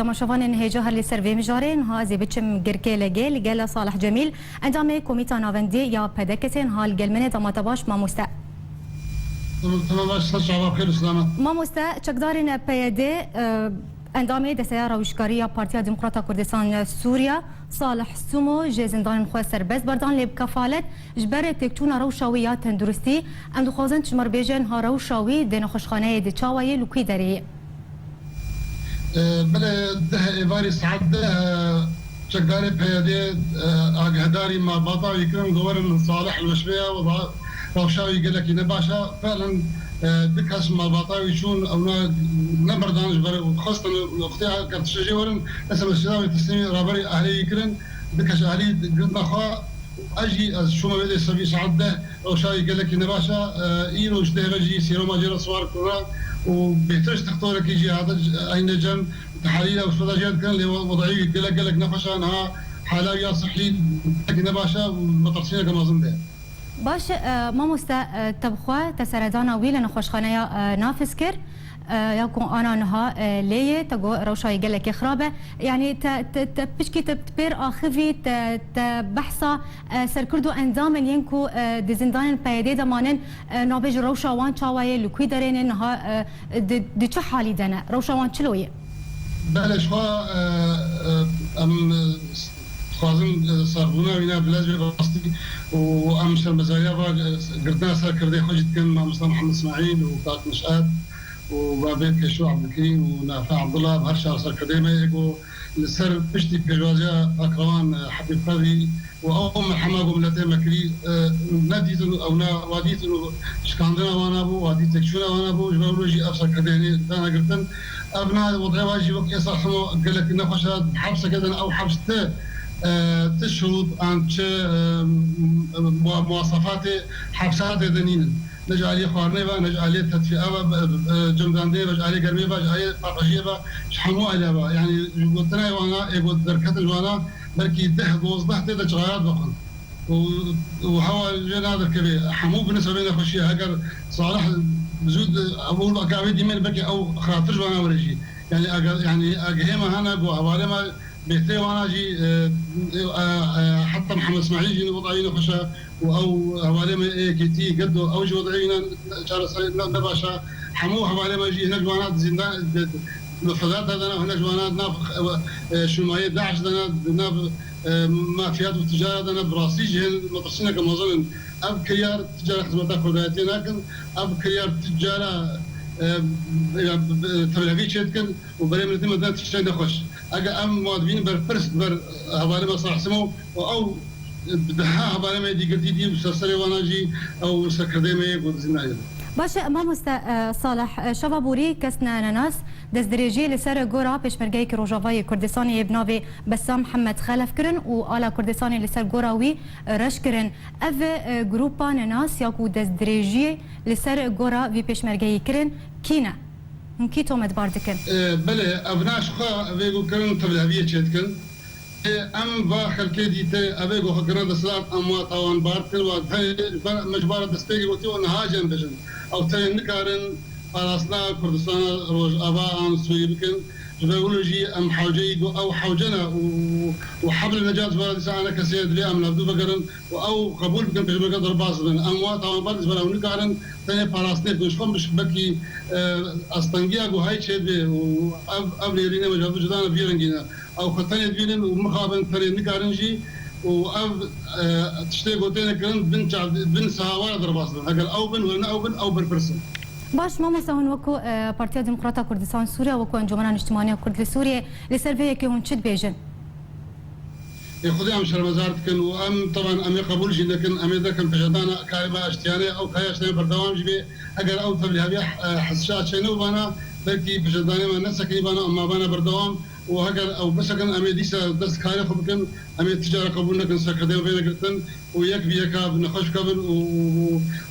تماشاوان هجاها اللي سيرفي مجارين ها زي بتشم جركي لجيل جل صالح جميل عندما كوميتا نافندي يا بدكتين ها الجلمنة ما تباش ما مستا ما مستا تقدرين بيدي اندامه دسیاره وشکاری پارتیا دموکرات کردستان سوریا صالح سومو جزندان خو سربست بردان لب کفالت جبر تکتون روشاوی تندرستی ام دخوازن چمر بیجن ها روشاوی دین خوشخانه د چاوی لوکی دری بله ده ایواری سعد چقدر پیاده آگهداری ما باطا یکرم دورن صالح المشبيه و روشاوی قال لك نباشا فعلا دكاس ما باطاوي شون او نبردانج بر خاصه اختها كانت شجي ورن اسم السلاوي تسليمي رابري اهلي يكرن دكاس اهلي قلنا خا اجي شو ما بدي سبي سعده او شاي قال لك نباشا ايرو اشتهرجي سيرو ما جرى صور كره وبيترش تختارك يجي هذا اين جنب تحاليل او استراتيجيات كان اللي وضعيه قال لك نفشا انها حاليا صحي نباشا مطرسينه كما اظن به باش ما مستا تبخوا تسردانا ويلا نخوشخانه نافس كر يكون انا نها ليه تجو روشاي قال لك خرابه يعني بشكي تبير اخفي تبحثا سركردو انظام ينكو دزندان بيدي دمانن نابج روشا وان تشاوي لكوي دارين نها دي تشو حالي دنا روشا وان تشلوي بلش ام خوازم صاربونا وينا بلازم راستي وامشر مزايا قردنا سر كردي خوجت كان مع مصطفى محمد اسماعيل وطاق نشآت وبابيت كشو عبد الكريم ونافع عبد الله بهرشا سر كردي ما يجو سر بشتي بجوازيا اكروان حبيب قاضي وأم حماقو ملتين مكري ناديت او واديت شكاندنا وانا بو واديت تكشونا وانا بو جبرولوجي افسر كردي انا قلتن ابناء وضعي واجي وقت يصحمو قال لك نخش حبسه كذا او حبسته تشهد عن مواصفات حبسات دنين نجعل خوارنيبا نجعل تدفئة جمداندي نجعل قرميبا نجعل طاقجيبا شحمو عليبا يعني قلتنا وانا يقول دركت الوانا بلكي ده دوزده تدا جغايات بقن وهو جنادر كبير حمو بالنسبة لنا خشية هكر صالح بزود أقول أكابي ديمين بكي أو خاطر وانا ورجي يعني أقهيما هنا وحواليما بيتي وانا جي حتى محمد اسماعيل جي وضعينا خشا او حوالي اي كي تي قدو او جي وضعينا شهر نباشا حمو حوالي جي هناك جوانات زندان مفردات هذا هناك جوانات ناف شماية داعش ناف مافيات وتجارة دنا براسيج مطرسينا كما ظن اب كيار تجارة خدمات كرداتي لكن اب كيار تجارة تبلغي شدكن وبريم نتيمة ذات تشتغل خوش اجا ام موظفين برفرس بر حوالي مصالح سمو او بدها حوالي ما دي قلتي دي بسرسري وانا جي او سكرديمي وزنايا باش ما مستا صالح شبابوري كسنا ناس دزدريجي لسر غورا بيشمرغي كروجافاي كردستاني بنافي بسام محمد خلف كرن والا كردستاني لسر غوراوي رشكرن اف جروبا ناس ياكو دزدريجي لسر غورا في بيشمرغي كرن كينا ممكن تومد باردكن بله ابناش خا فيغو كرن تبلهبيه تشتكن ام باخر كيدي تي ابيغو خكرن دسلات ام طوان باردكن مجبار دستيغي وتي ونهاجن بجن او تي نكارن فراسنا كردستان روج ابا ام سويبكن جبولوجي ام حوجي او حوجنا وحبل النجاة بلد ساعنا كسيد لي ام لابدو بقرن او قبول بكن بجبل قدر باصدن ام طوان بارد بلا نكارن تاني فراسنا بشكم بشبكي استنجيا جو هاي شيء وقبل يرينا مجاب جدانا بيرنجينا او خطاني بيرن ومخابن تري نكارنجي واب تشتي قوتين كرن بن سهوار درباصدن اگر او بن ولا او بن او بربرسن باش ما مساهن وكو بارتيا ديمقراطية كردستان سوريا وكو انجمنا اجتماعية كرد لسوريا لسيرفي كي هون تشد بيجن خذي ام شرمزارت كن وام طبعا ام قبول جي لكن ام اذا كان بجدانا كايبا اشتياني او كاي اشتياني بردوام جبي اگر او تبلي هبي حسشات شنو بانا بلكي بجداني ما نسكي بانا اما بانا بردوام وهكذا او بس كان ام ديسا درس كاي خبكن ام التجاره قبولنا كن سكدي بين قلتن وياك بياك بنخش قبل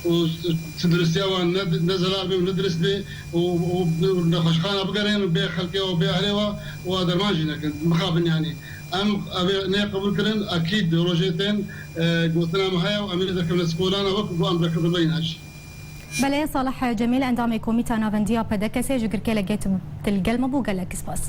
وتدرسيا ونزل وندرس به ونخش خانه بقرين بي خلقي وبي عليها ودرماجي لكن مخابن يعني ام ابي قبول كرن اكيد روجيتين قلتنا معايا وامير كم سكولانا وقت وام ركض بيناش بله صالح جميل عندما يكون ميتا نافنديا بدكسي جكر كلا جيت تلقى المبوغا لك سباس